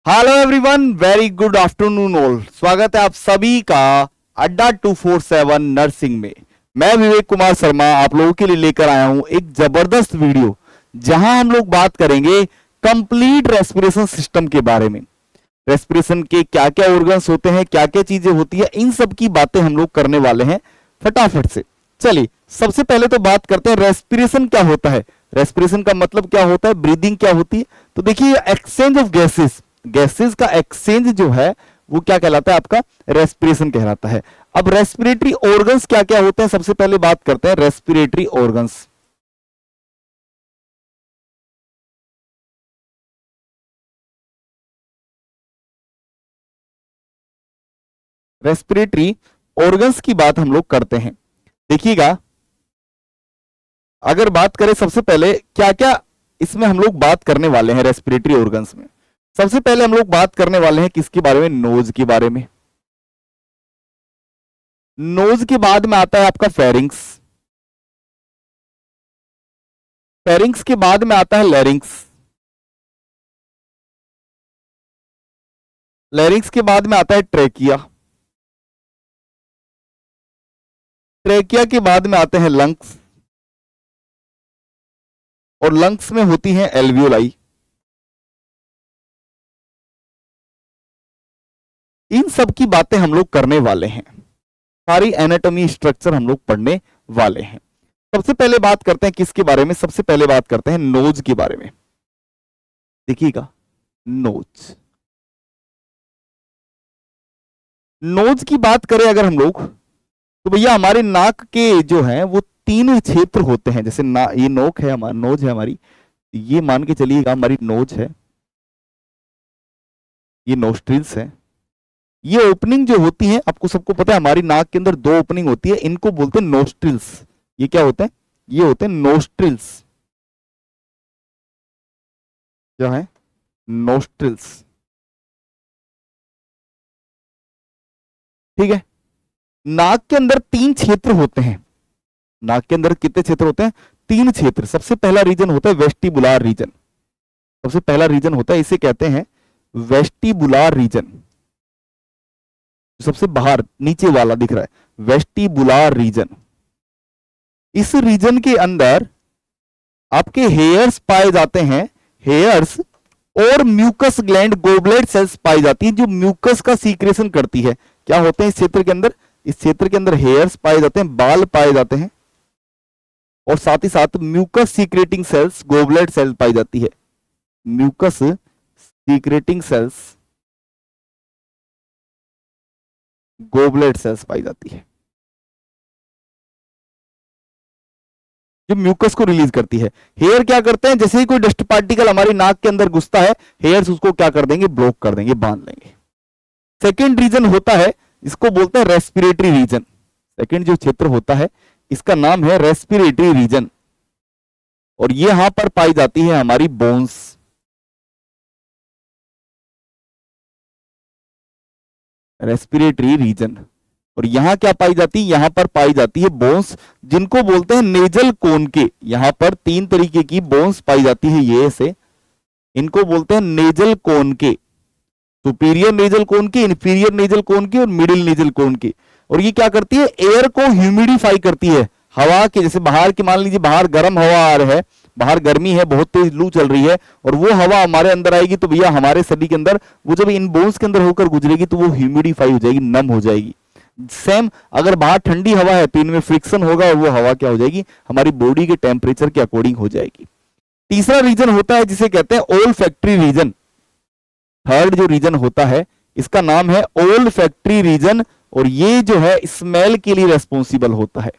Hello everyone, very good afternoon all. स्वागत है आप सभी का अड्डा 247 नर्सिंग में। मैं विवेक कुमार शर्मा आप लोगों के लिए लेकर आया हूं एक जबरदस्त वीडियो, जहां हम लोग बात करेंगे कंप्लीट रेस्पिरेशन सिस्टम के बारे में। रेस्पिरेशन के क्या क्या ऑर्गन्स होते हैं, क्या क्या चीजें होती है, इन सब की बातें हम लोग करने वाले हैं फटाफट से। चलिए सबसे पहले तो बात करते हैं रेस्पिरेशन क्या होता है। रेस्पिरेशन का मतलब क्या होता है, ब्रीदिंग क्या होती है। तो देखिए, एक्सचेंज ऑफ गैसेस, गैसेस का एक्सचेंज जो है वो क्या कहलाता है, आपका रेस्पिरेशन कहलाता है। अब रेस्पिरेटरी ऑर्गन्स क्या क्या होते हैं, सबसे पहले बात करते हैं रेस्पिरेटरी ऑर्गन्स। रेस्पिरेटरी ऑर्गन्स की बात हम लोग करते हैं। देखिएगा, अगर बात करें सबसे पहले क्या क्या इसमें हम लोग बात करने वाले हैं रेस्पिरेटरी ऑर्गन्स में। सबसे पहले हम लोग बात करने वाले हैं किसके बारे में, नोज के बारे में। नोज के बाद में आता है आपका फेरिंग्स, फेरिंग्स के बाद में आता है लैरिंग्स, लैरिंग्स के बाद में आता है ट्रेकिया, ट्रेकिया के बाद में आते हैं लंग्स, और लंग्स में होती हैं एल्वियोलाई। इन सब की बातें हम लोग करने वाले हैं, सारी एनाटॉमी स्ट्रक्चर हम लोग पढ़ने वाले हैं। सबसे पहले बात करते हैं किसके बारे में, सबसे पहले बात करते हैं नोज के बारे में। देखिएगा, नोज, नोज की बात करें अगर हम लोग, तो भैया हमारे नाक के जो हैं वो तीन क्षेत्र होते हैं। जैसे ये नोक है, हमारा नोज है हमारी, ये मान के चलिएगा हमारी नोज है, ये नोस्ट्रिल्स है। ये ओपनिंग जो होती है, आपको सबको पता है हमारी नाक के अंदर दो ओपनिंग होती है, इनको बोलते हैं नोस्ट्रिल्स। ये क्या होते हैं, ये होते हैं नोस्ट्रिल्स, क्या है, नोस्ट्रिल्स। ठीक है। नाक के अंदर तीन क्षेत्र होते हैं। नाक के अंदर कितने क्षेत्र होते हैं, तीन क्षेत्र। सबसे पहला रीजन होता है वेस्टिबुलार रीजन, सबसे पहला रीजन होता है, इसे कहते हैं वेस्टिबुलार रीजन। सबसे बाहर नीचे वाला दिख रहा है, वेस्टिबुलार रीजन। इस रीजन के अंदर आपके हेयर्स पाए जाते हैं, हेयर्स और म्यूकस ग्लैंड, गोबलेट सेल्स पाई जाती है, जो म्यूकस का सीक्रेशन करती है। क्या होते हैं इस क्षेत्र के अंदर, इस क्षेत्र के अंदर हेयर्स पाए जाते हैं, बाल पाए जाते हैं, और साथ ही साथ mucus secreting cells, goblet cell पाई जाती है। Mucus secreting cells, goblet cells पाई जाती है, जो म्यूकस को रिलीज करती है। हेयर क्या करते हैं, जैसे ही कोई डस्ट पार्टिकल हमारी नाक के अंदर घुसता है, हेयर्स उसको क्या कर देंगे, ब्लॉक कर देंगे, बांध लेंगे। सेकेंड रीजन होता है, इसको बोलते हैं रेस्पिरेटरी रीजन। सेकेंड जो क्षेत्र होता है इसका नाम है रेस्पिरेटरी रीजन, और यहां पर पाई जाती है हमारी बोन्स। रेस्पिरेटरी रीजन, और यहां क्या पाई जाती है, यहां पर पाई जाती है बोन्स, जिनको बोलते हैं नेजल कोन के। यहां पर तीन तरीके की बोन्स पाई जाती है, ये से, इनको बोलते हैं नेजल कोन के, सुपीरियर नेजल कोन की, इंफीरियर नेजल कोन की, और मिडिल नेजल कोन की। और ये क्या करती है, एयर को ह्यूमिडिफाई करती है। हवा के, जैसे बाहर की मान लीजिए बाहर गर्म हवा आ रहा है, बाहर गर्मी है, बहुत तेज लू चल रही है, और वो हवा हमारे अंदर आएगी, तो भैया हमारे शरीर के अंदर वो जब इन बोन्स के अंदर होकर गुजरेगी तो वो ह्यूमिडिफाई हो जाएगी, नम हो जाएगी। सेम अगर बाहर ठंडी हवा है तो इनमें फ्रिक्शन होगा, और वो हवा क्या हो जाएगी, हमारी बॉडी के टेम्परेचर के अकॉर्डिंग हो जाएगी। तीसरा रीजन होता है जिसे कहते हैं ओल फैक्ट्री रीजन। थर्ड जो रीजन होता है इसका नाम है ओल फैक्ट्री रीजन, और ये जो है स्मेल के लिए रेस्पॉन्सिबल होता है।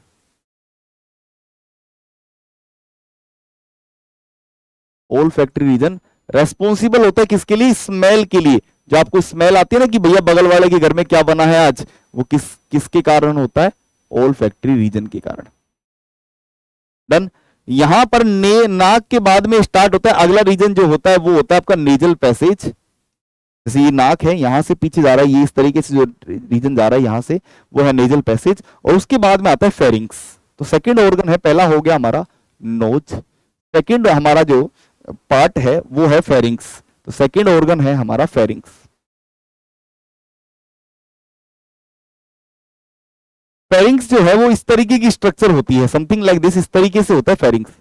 ओल फैक्ट्री रीजन रेस्पॉन्सिबल होता है किसके लिए, स्मेल के लिए। जो आपको स्मेल आती है ना कि भैया बगल वाले के घर में क्या बना है आज, वो किसके कारण होता है, ओल फैक्ट्री रीजन के कारण। डन। यहां पर नाक के बाद में स्टार्ट होता है अगला रीजन जो होता है, वो होता है आपका नेजल पैसेज। जैसे ये नाक है, यहां से पीछे जा रहा है, ये इस तरीके से जो रीजन जा रहा है यहां से, वो है नेजल पैसेज, और उसके बाद में आता है फेरिंग्स। तो सेकंड ऑर्गन है, पहला हो गया हमारा नोज, सेकंड हमारा जो पार्ट है वो है फेरिंग्स, तो सेकेंड ऑर्गन है हमारा फेरिंग्स। फेरिंग्स जो है वो इस तरीके की स्ट्रक्चर होती है, समथिंग लाइक दिस, इस तरीके से होता है फेरिंग्स।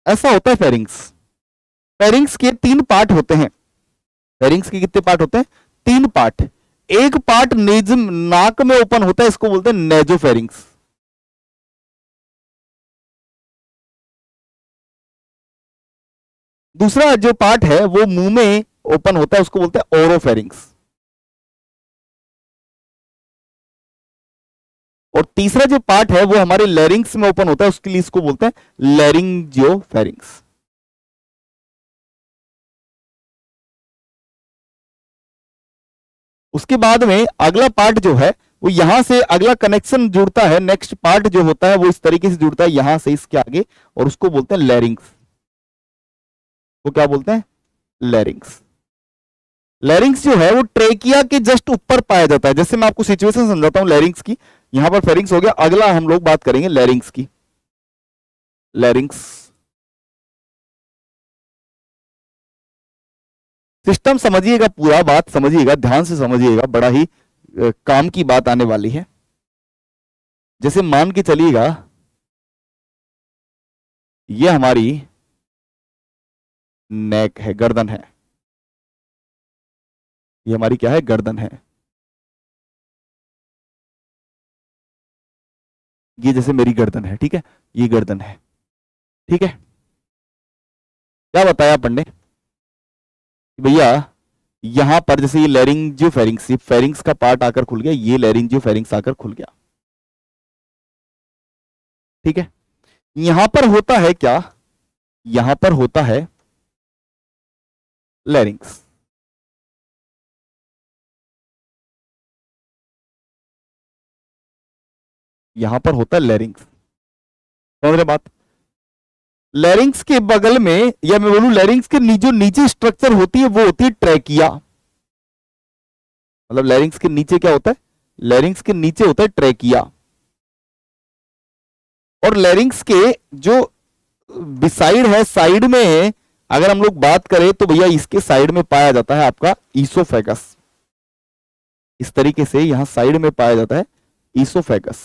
ऐसा होता है फेरिंग्स। फेरिंग्स के तीन पार्ट होते हैं। फेरिंग्स के कितने पार्ट होते हैं? तीन पार्ट। एक पार्ट नेजम नाक में ओपन होता है, इसको बोलते हैं नेजोफेरिंग्स। दूसरा जो पार्ट है वो मुंह में ओपन होता है, उसको बोलते हैं ओरोफेरिंग्स। और तीसरा जो पार्ट है वो हमारे लैरिंग्स में ओपन होता है, उसके लिए इसको बोलते हैं लैरिंजियोफेरिंग्स। उसके बाद में अगला पार्ट जो है वो यहां से अगला कनेक्शन जुड़ता है, नेक्स्ट पार्ट जो होता है वो इस तरीके से जुड़ता है यहां से इसके आगे, और उसको बोलते हैं लैरिंग्स। वो क्या बोलते हैं? लैरिंग्स। लैरिंग्स जो है वो ट्रेकिया के जस्ट ऊपर पाया जाता है। जैसे मैं आपको सिचुएशन समझाता हूं लैरिंग्स की। यहां पर फेरिंग्स हो गया, अगला हम लोग बात करेंगे लैरिंग्स की। लैरिंग्स सिस्टम समझिएगा, पूरा बात समझिएगा, ध्यान से समझिएगा, बड़ा ही काम की बात आने वाली है। जैसे मान के चलिएगा ये हमारी नेक है, गर्दन है। ये हमारी क्या है? गर्दन है। ये जैसे मेरी गर्दन है, ठीक है, ये गर्दन है, ठीक है। क्या बताया अपन ने भैया? यहां पर जैसे ये लैरिंजियो फेरिंग्स, ये फेरिंग्स का पार्ट आकर खुल गया, ये लैरिंजियो फेरिंग्स आकर खुल गया, ठीक है। यहां पर होता है क्या? यहां पर होता है लैरिंग्स। यहां पर होता है लैरिंग्स। समझ रहे बात? लैरिंग्स के बगल में, या मैं बोलूं लैरिंग्स के जो नीचे स्ट्रक्चर होती है वो होती है ट्रैकिया। मतलब लैरिंग्स के नीचे क्या होता है? लैरिंग्स के नीचे होता है ट्रैकिया। और लैरिंग्स के जो बिसाइड है, साइड में है, अगर हम लोग बात करें तो भैया इसके साइड में पाया जाता है आपका ईसोफेगस। इस तरीके से यहां साइड में पाया जाता है ईसोफेगस,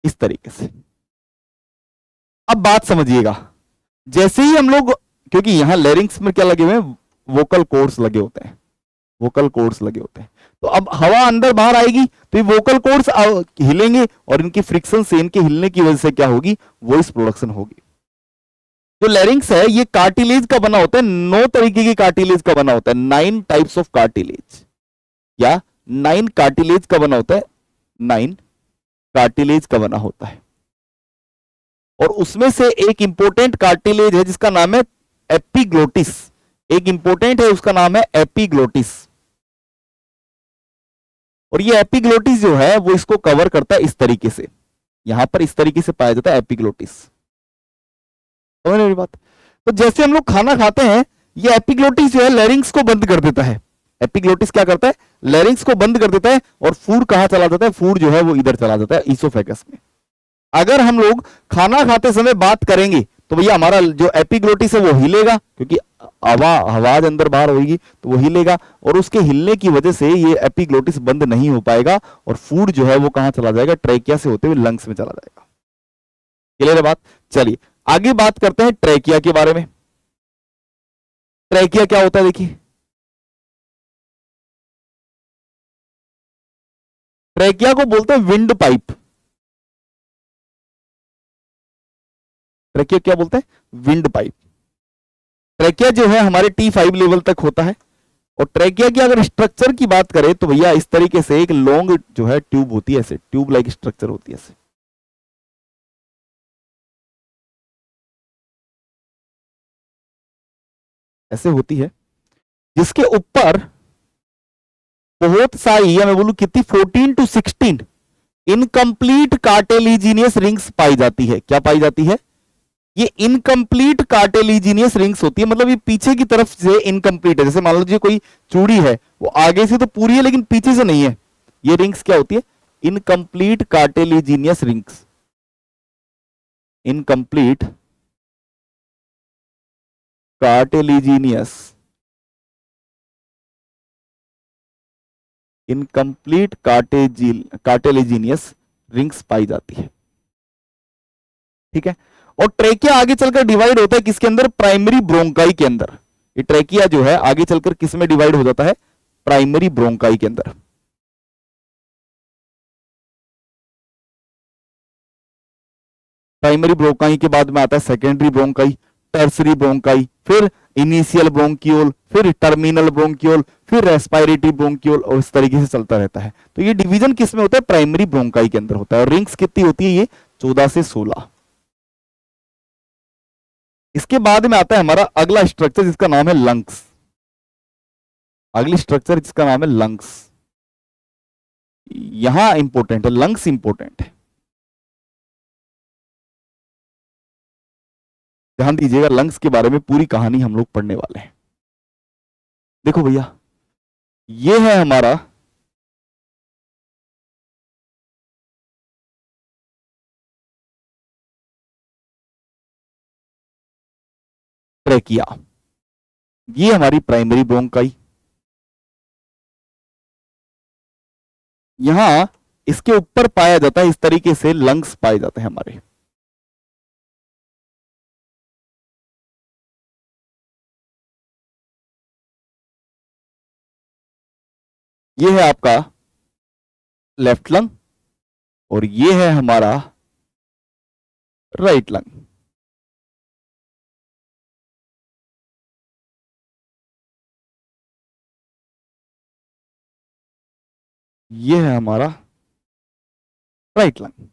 इस तरीके से। अब बात समझिएगा, जैसे ही हम लोग, क्योंकि यहां लैरिंग्स में क्या लगे हुए हैं? वोकल कोर्ड्स लगे होते हैं, वोकल कोर्ड्स लगे होते हैं। तो अब हवा अंदर बाहर आएगी तो ये वोकल कोर्ड्स हिलेंगे, और इनकी फ्रिक्शन से, इनके हिलने की वजह से क्या होगी? वॉइस प्रोडक्शन होगी। जो लैरिंग्स है ये कार्टिलेज का बना होता है, 9 तरीके की कार्टिलेज का बना होता है, 9 टाइप्स ऑफ कार्टिलेज, या 9 कार्टिलेज का बना होता है, 9 कार्टिलेज का बना होता है। और उसमें से एक इंपोर्टेंट कार्टिलेज है जिसका नाम है एपिग्लोटिस। एक इंपोर्टेंट है, उसका नाम है एपिग्लोटिस। और ये एपिग्लोटिस जो है वो इसको कवर करता है इस तरीके से, यहां पर इस तरीके से पाया जाता है एपिग्लोटिस। समझ रहे मेरी बात? तो जैसे हम लोग खाना खाते हैं, ये एपिग्लोटिस जो है लैरिंग्स को बंद कर देता है। एपिग्लोटिस क्या करता है? लैरिंग्स को बंद कर देता है, और फूड कहां चला जाता है? फूड जो है वो इधर चला जाता है, ईसोफेगस में। अगर हम लोग खाना खाते समय बात करेंगे तो भैया हमारा जो एपिग्लोटिस है वो हिलेगा, क्योंकि आवाज अंदर बाहर होगी तो वो हिलेगा, और उसके हिलने की वजह से ये एपिग्लोटिस बंद नहीं हो पाएगा, और फूड जो है वो कहां चला जाएगा? ट्रैकिया से होते हुए लंग्स में चला जाएगा। क्लियर है बात? चलिए आगे बात करते हैं ट्रैकिया के बारे में। ट्रैकिया क्या होता है? देखिए, ट्रैकिया को बोलते हैं विंड पाइप। ट्रैकिया क्या बोलते हैं? Wind pipe. ट्रैकिया जो है हमारे T5 लेवल तक होता है। और ट्रैकिया की अगर स्ट्रक्चर की बात करें तो भैया इस तरीके से एक लॉन्ग जो है ट्यूब होती है, ऐसे ट्यूब लाइक स्ट्रक्चर होती है, ऐसे। ऐसे होती है, जिसके ऊपर बहुत सारी, या मैं बोलूं कितनी, 14 to 16 इनकम्प्लीट कार्टेलिजीनियस रिंग्स पाई जाती है। क्या पाई जाती है? ये इनकम्प्लीट कार्टेलिजिनियस रिंग्स होती है, मतलब ये पीछे की तरफ से इनकम्प्लीट है। जैसे मान लीजिए कोई चूड़ी है, वो आगे से तो पूरी है लेकिन पीछे से नहीं है, ये रिंग्स क्या होती है? Incomplete cartilaginous rings. Incomplete cartilaginous, incomplete cartilaginous rings पाई जाती है। ठीक है। और ट्रेकिया आगे चलकर डिवाइड होता है किसके अंदर? प्राइमरी ब्रोंकाई के अंदर। ये ट्रेकिया जो है आगे चलकर किस में डिवाइड हो जाता है? प्राइमरी ब्रोंकाई के अंदर। प्राइमरी ब्रोंकाई के बाद में आता है सेकेंडरी ब्रोंकाई, टर्सरी ब्रोंकाई, फिर इनिशियल ब्रोंकियोल, फिर टर्मिनल ब्रोंकियोल, फिर रेस्पिरेटरी ब्रोंकियोल, और इस तरीके से चलता रहता है। तो ये डिवीजन किस में होता है? प्राइमरी ब्रोंकाई के अंदर होता है। और रिंग्स कितनी होती है? ये 14 से 16। इसके बाद में आता है हमारा अगला स्ट्रक्चर जिसका नाम है लंग्स। अगली स्ट्रक्चर जिसका नाम है लंग्स। यहां इंपॉर्टेंट है, लंग्स इंपॉर्टेंट है, ध्यान दीजिएगा। लंग्स के बारे में पूरी कहानी हम लोग पढ़ने वाले हैं। देखो भैया, ये है हमारा ट्रेकिया, ये हमारी प्राइमरी ब्रोंकाई। यहां इसके ऊपर पाया जाता है, इस तरीके से लंग्स पाए जाते हैं हमारे। ये है आपका लेफ्ट लंग और ये है हमारा राइट लंग। ये है हमारा राइट लंग।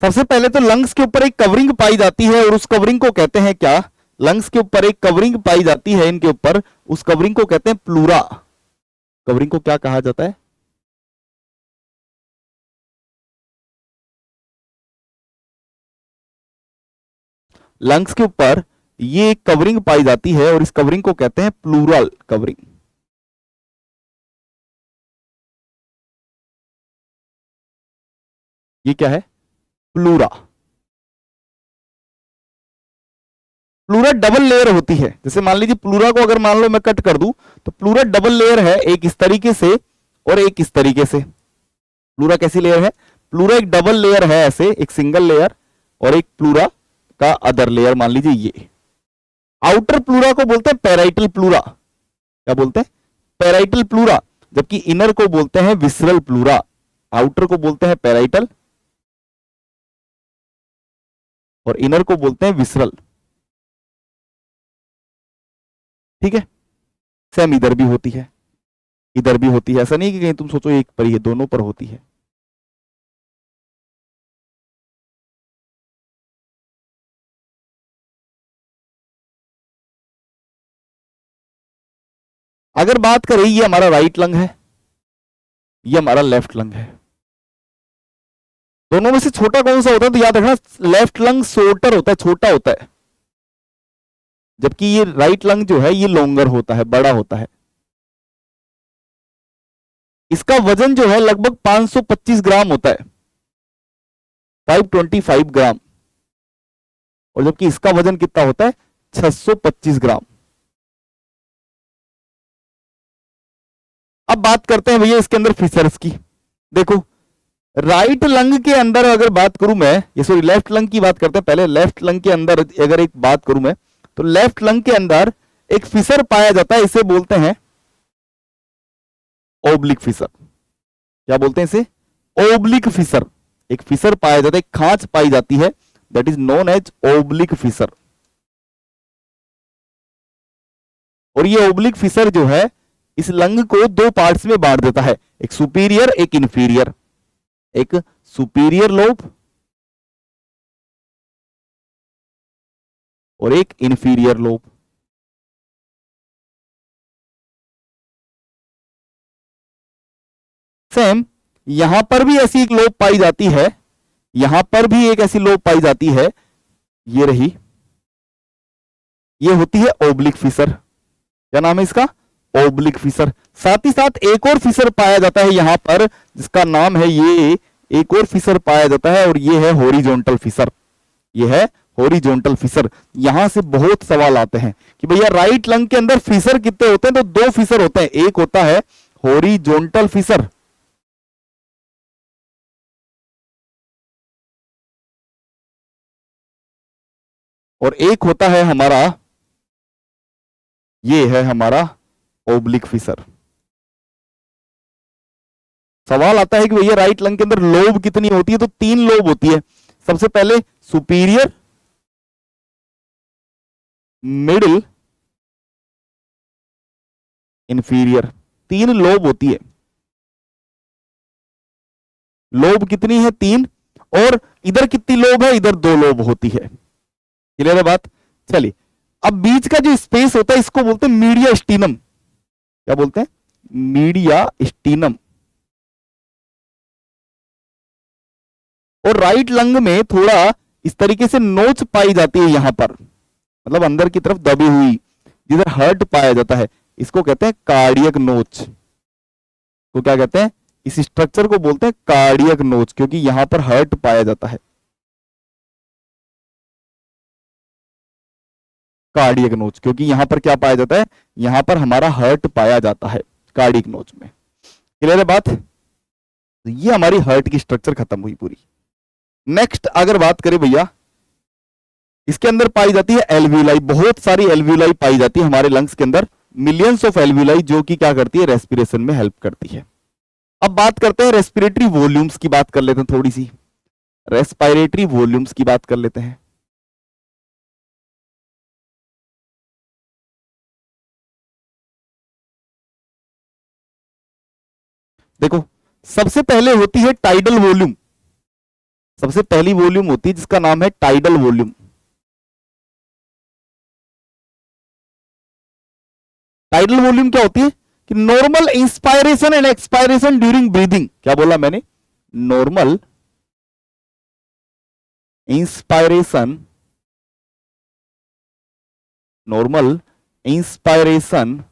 सबसे पहले तो लंग्स के ऊपर एक कवरिंग पाई जाती है और उस कवरिंग को कहते हैं क्या? लंग्स के ऊपर एक कवरिंग पाई जाती है इनके ऊपर, उस कवरिंग को कहते हैं प्लूरा। कवरिंग को क्या कहा जाता है? लंग्स के ऊपर ये एक कवरिंग पाई जाती है और इस कवरिंग को कहते हैं प्लूरल कवरिंग। ये क्या है? प्लूरा। प्लूरा डबल लेयर होती है। जैसे मान लीजिए प्लूरा को अगर मान लो मैं कट कर दूं, तो प्लूरा डबल लेयर है, एक इस तरीके से और एक इस तरीके से। प्लूरा कैसी लेयर है? प्लूरा एक डबल लेयर है, ऐसे एक सिंगल लेयर और एक प्लूरा का अदर लेयर, मान लीजिए ये। आउटर प्लूरा को बोलते हैं पैराइटल प्लूरा। क्या बोलते हैं? Parietal pleura. जबकि इनर को बोलते हैं विसरल प्लूरा। आउटर को बोलते हैं पैराइटल और इनर को बोलते हैं विसरल। ठीक है। सेम इधर भी होती है, इधर भी होती है। ऐसा नहीं कि कहीं तुम सोचो एक पर ही है, दोनों पर होती है। अगर बात करें, ये हमारा राइट लंग है, ये हमारा लेफ्ट लंग है। दोनों में से छोटा कौन सा होता है? तो याद रखना, लेफ्ट लंग शॉर्टर होता है, छोटा होता है, जबकि ये राइट लंग जो है ये लॉन्गर होता है, बड़ा होता है। इसका वजन जो है लगभग 525 ग्राम होता है, 525 ग्राम। और जबकि इसका वजन कितना होता है? 625 ग्राम। अब बात करते हैं भैया इसके अंदर फीचर्स की। देखो, राइट लंग के अंदर अगर बात करूं मैं, ये सॉरी लेफ्ट लंग की बात करते हैं पहले। लेफ्ट लंग के अंदर अगर एक बात करूं मैं, तो लेफ्ट लंग के अंदर एक फिशर पाया जाता है, इसे बोलते हैं ओब्लिक फिशर। क्या बोलते हैं इसे? Oblique Fisher. एक फिशर पाया जाता है, एक खांच पाई जाती है, that is known as oblique fissure. और ये ओब्लिक फिशर जो है इस लंग को दो पार्ट्स में बांट देता है, एक सुपीरियर एक इंफीरियर। एक सुपीरियर लोब और एक इंफीरियर लोब। सेम यहां पर भी ऐसी एक लोब पाई जाती है, यहां पर भी एक ऐसी लोब पाई जाती है, ये रही, ये होती है ओब्लिक फिशर। क्या नाम है इसका? Oblique fissure. साथ ही साथ एक और फिशर पाया जाता है यहां पर, जिसका नाम है, ये एक और फिशर पाया जाता है और ये है हॉरिजॉन्टल फिशर। ये है हॉरिजॉन्टल फिशर। यहां से बहुत सवाल आते हैं कि भैया राइट लंग के अंदर फिशर कितने होते हैं? तो दो फिशर होते हैं, एक होता है हॉरिजॉन्टल फिशर और एक होता है हमारा, ये है हमारा ओब्लिक फिशर। सवाल आता है कि भैया राइट लंग के अंदर लोब कितनी होती है? तो 3 लोब होती है। सबसे पहले सुपीरियर, मिडिल, इंफीरियर, 3 लोब होती है। लोब कितनी है? 3। और इधर कितनी लोब है? इधर 2 लोब होती है। क्लियर है बात? चलिए, अब बीच का जो स्पेस होता है इसको बोलते हैं मीडिया स्टीनम। क्या बोलते हैं? मीडिया स्टीनम। और राइट लंग में थोड़ा इस तरीके से नोच पाई जाती है यहां पर, मतलब अंदर की तरफ दबी हुई, जिधर हर्ट पाया जाता है, इसको कहते हैं कार्डियक नोच। तो क्या कहते हैं? इस स्ट्रक्चर को बोलते हैं कार्डियक नोच, क्योंकि यहां पर हर्ट पाया जाता है। कार्डियक नोच, क्योंकि यहां पर क्या पाया जाता है? यहां पर हमारा हर्ट पाया जाता है कार्डियक नोच में। क्लियर है बात? तो ये हमारी हर्ट की स्ट्रक्चर खत्म हुई पूरी। नेक्स्ट अगर बात करें भैया, इसके अंदर पाई जाती है एल्व्यूलाई। बहुत सारी एल्व्यूलाई पाई जाती है हमारे लंग्स के अंदर, मिलियंस ऑफ एल्व्यूलाई, जो कि क्या करती है? रेस्पिरेशन में हेल्प करती है। अब बात करते हैं रेस्पिरेटरी वॉल्यूम्स की, बात कर लेते हैं थोड़ी सी। रेस्पिरेटरी वॉल्यूम्स की बात कर लेते हैं। देखो, सबसे पहले होती है टाइडल वॉल्यूम। सबसे पहली वॉल्यूम होती है जिसका नाम है टाइडल वॉल्यूम। टाइडल वॉल्यूम क्या होती है? कि normal inspiration and expiration during breathing. क्या बोला मैंने? Normal inspiration, normal inspiration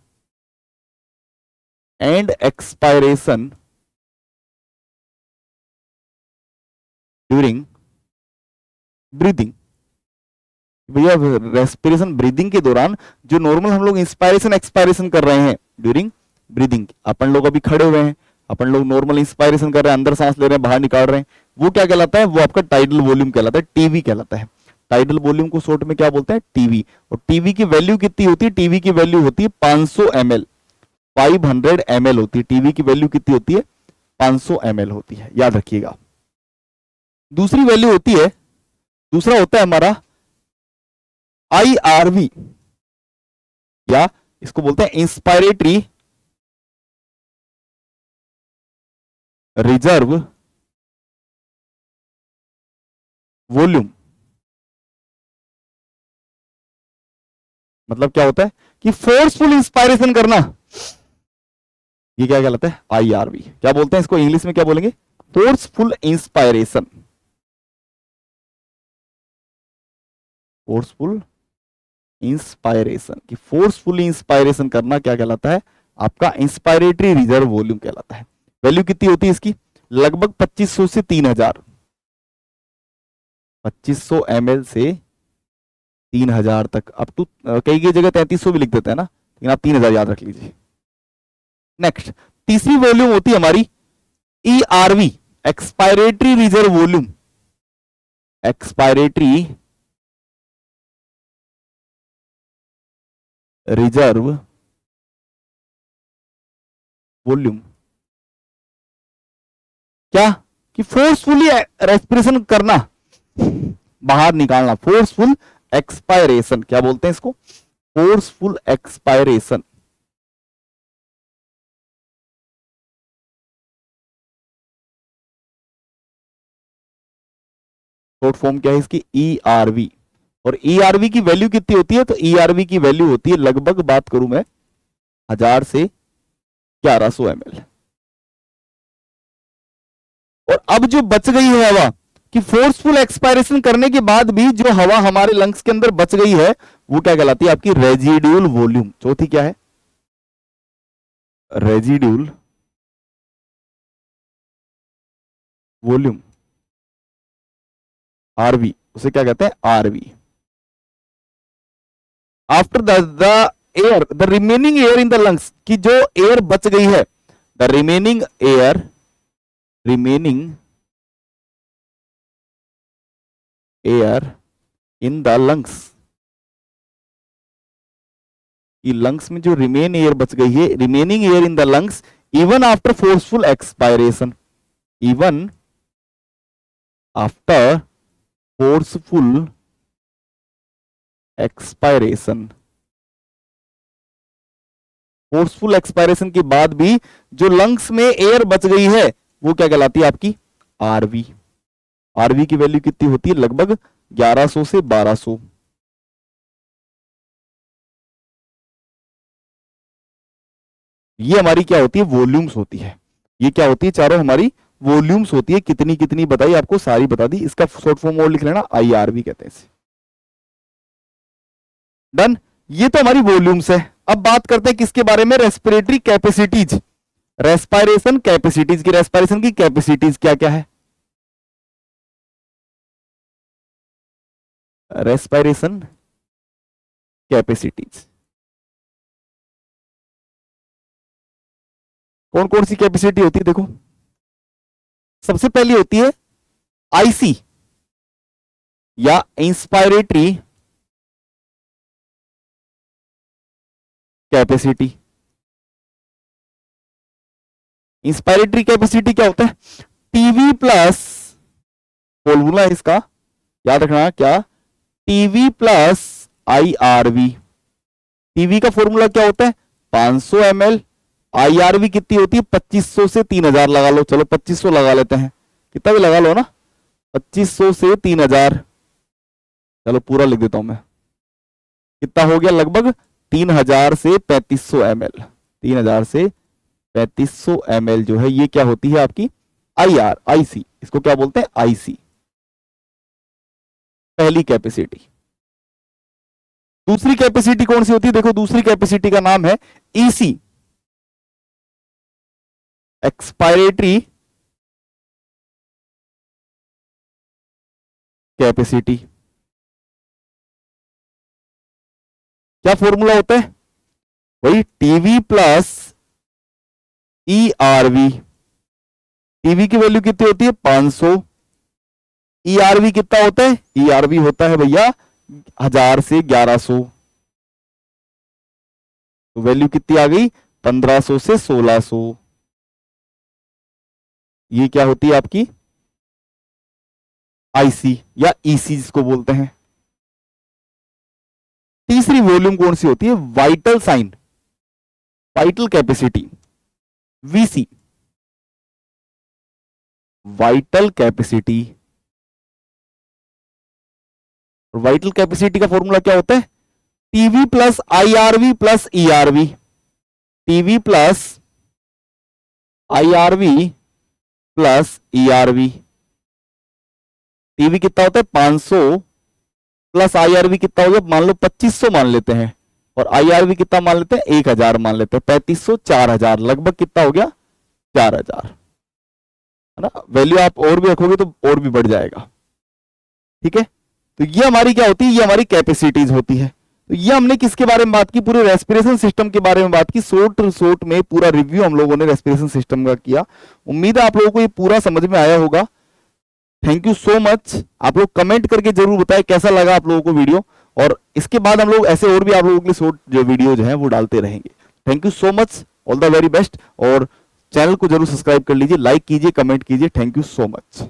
and expiration during breathing. भैया रेस्पिरेशन ब्रीदिंग के दौरान जो नॉर्मल हम लोग इंस्पायरेशन एक्सपायरेशन कर रहे हैं ड्यूरिंग ब्रीदिंग, अपन लोग अभी खड़े हुए हैं, अपन लोग नॉर्मल इंस्पायरेशन कर रहे हैं, अंदर सांस ले रहे हैं, बाहर निकाल रहे हैं, वो क्या कहलाता है? वो आपका टाइडल वॉल्यूम कहलाता है, टीवी कहलाता है। टाइडल वॉल्यूम को शॉर्ट में क्या बोलते हैं? टीवी। और टीवी की वैल्यू कितनी होती है? टीवी की वैल्यू होती है 500 ml, 500 ml होती है। टीवी की वैल्यू कितनी होती है? 500 ml होती है, याद रखिएगा। दूसरी वैल्यू होती है, दूसरा होता है हमारा IRV, या इसको बोलते हैं इंस्पायरेटरी रिजर्व वॉल्यूम। मतलब क्या होता है? कि फोर्सफुल इंस्पायरेशन करना, ये क्या कहलाता है? IRV। क्या बोलते हैं इसको इंग्लिश में? क्या बोलेंगे? Forceful inspiration. फोर्सफुल इंस्पायरेशन, कि फोर्सफुली इंस्पायरेशन करना क्या कहलाता है? आपका इंस्पायरेटरी रिजर्व वॉल्यूम कहलाता है। वैल्यू कितनी होती है इसकी? लगभग 2500 से 3000, 2500 ml से 3000 तक, अप टू कई कई जगह 3300 भी लिख देते हैं ना, लेकिन आप 3000 याद रख लीजिए। नेक्स्ट, तीसरी वॉल्यूम होती है हमारी ERV, expiratory reserve volume. Expiratory reserve volume क्या? कि फोर्सफुली रेस्पिरेशन करना, बाहर निकालना, फोर्सफुल एक्सपायरेशन। क्या बोलते हैं इसको? Forceful expiration. शॉर्ट फॉर्म क्या है इसकी? ERV। और ERV की वैल्यू कितनी होती है? तो ERV की वैल्यू होती है लगभग, बात करूं मैं, 1000 से 1100 ml। और अब जो बच गई है हवा, कि फोर्सफुल एक्सपायरेशन करने के बाद भी जो हवा हमारे लंग्स के अंदर बच गई है वो क्या कहलाती है? आपकी रेजिड्यूल वॉल्यूम। चौथी क्या है? रेजिड्यूल वॉल्यूम, आरवी, उसे क्या कहते हैं? RV. After the air, the remaining air in the lungs, की जो एयर बच गई है, the remaining air in the lungs, कि लंग्स में जो रिमेन एयर बच गई है, remaining air in the lungs even after forceful expiration, even after forceful expiration, forceful expiration के बाद भी जो लंग्स में एयर बच गई है वो क्या कहलाती है? आपकी आरवी। आरवी की वैल्यू कितनी होती है? लगभग 1100 से 1200। ये हमारी क्या होती है? वॉल्यूम्स होती है। ये क्या होती है? चारों हमारी वॉल्यूम्स होती है। कितनी कितनी बताई आपको? सारी बता दी। इसका शॉर्ट फॉर्म और लिख लेना, आईआरवी कहते हैं इसे। डन। ये तो हमारी वॉल्यूम्स है। अब बात करते हैं किसके बारे में? Respiratory capacities. रेस्पिरेशन कैपेसिटीज की, रेस्पिरेशन की कैपेसिटीज क्या क्या है? रेस्पिरेशन कैपेसिटीज कौन कौन सी कैपेसिटी होती है? देखो, सबसे पहली होती है आईसी या इंस्पायरेटरी कैपेसिटी। इंस्पायरेटरी कैपेसिटी क्या होता है? टीवी प्लस, फॉर्मूला है इसका, याद रखना क्या? TV plus IRV. टीवी का फॉर्मूला क्या होता है? 500 ml। आईआरवी कितनी होती है? 2500 से 3000 लगा लो। चलो 2500 लगा लेते हैं, कितना भी लगा लो ना, 2500 से 3000। चलो पूरा लिख देता हूं मैं, कितना हो गया? लगभग 3000 से 3500 ml। 3000 से 3500 ml जो है ये क्या होती है? आपकी आईसी। इसको क्या बोलते हैं? आईसी, पहली कैपेसिटी। दूसरी कैपेसिटी कौन सी होती है? देखो, दूसरी कैपेसिटी का नाम है ईसी, एक्सपायरेटरी कैपेसिटी। क्या फॉर्मूला होता है? वही टीवी प्लस ईआरवी। टीवी की वैल्यू कितनी होती है? 500। ईआरवी कितना होता है? ईआरवी होता है भैया 1000 से 1100। तो वैल्यू कितनी आ गई? 1500 से 1600। ये क्या होती है? आपकी आईसी या ईसी जिसको बोलते हैं। तीसरी वॉल्यूम कौन सी होती है? Vital sign, vital capacity, VC, vital capacity. Vital capacity का फॉर्मूला क्या होता है? TV plus IRV plus ERV. TV plus IRV plus ERV. TV कितना होता है? 500 प्लस आईआरवी कितना हो गया? मान लो 2500 मान लेते हैं, और आईआरवी कितना मान लेते हैं? 1000 मान लेते हैं। 3500 4000, लगभग कितना हो गया? 4000, है ना। वैल्यू आप और भी रखोगे तो और भी बढ़ जाएगा। ठीक है, तो ये हमारी क्या होती है? ये हमारी कैपेसिटीज होती है। तो ये हमने किसके बारे में बात की? पूरे रेस्पिरेशन सिस्टम के बारे में बात की। शॉर्ट में पूरा रिव्यू हम लोगों ने रेस्पिरेशन सिस्टम का किया। उम्मीद है आप लोगों को ये पूरा समझ में आया होगा। Thank you so much. आप लोग कमेंट करके जरूर बताएं कैसा लगा आप लोगों को वीडियो, और इसके बाद हम लोग ऐसे और भी आप लोगों के लिए शॉर्ट जो वीडियो जो है वो डालते रहेंगे। Thank you so much, all the very best. और चैनल को जरूर सब्सक्राइब कर लीजिए, लाइक कीजिए, कमेंट कीजिए। Thank you so much.